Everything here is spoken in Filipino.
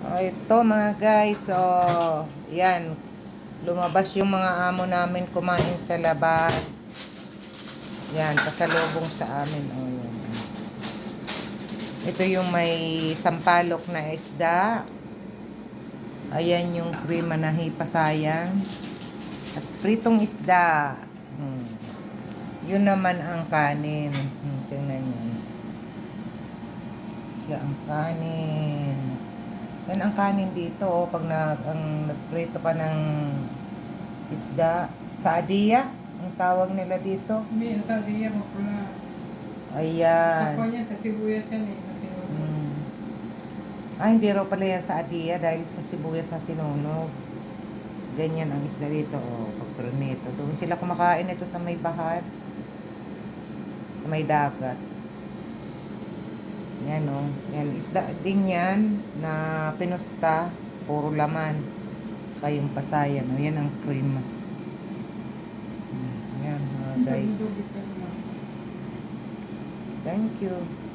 Ito mga guys, so, yan. Lumabas yung mga amo namin kumain sa labas. Yan, pasalubong sa amin. Oh, yan. Ito yung may sampalok na isda. Ayan yung cream na hipasayang. At pritong isda. Yun naman ang kanin. Tingnan nyo. Siya ang kanin. Yan ang kanin dito, oh, pag nagprito ka ng isda. Saadiya, ang tawag nila dito. Hindi, sa diya mapula. Ayan. Sa kanya, sa sibuyas yan eh. Hindi raw pala yan sa Adia dahil sa sibuyas sa sinunog. Ganyan ang isda dito, oh, pagpronito. Doon sila kumakain ito sa may bahat. Sa may dagat. Yan, oh. Yan, isda din yan na pinusta. Puro laman. Saka yung pasayan, oh. Yan ang cream. Yan, guys. Thank you.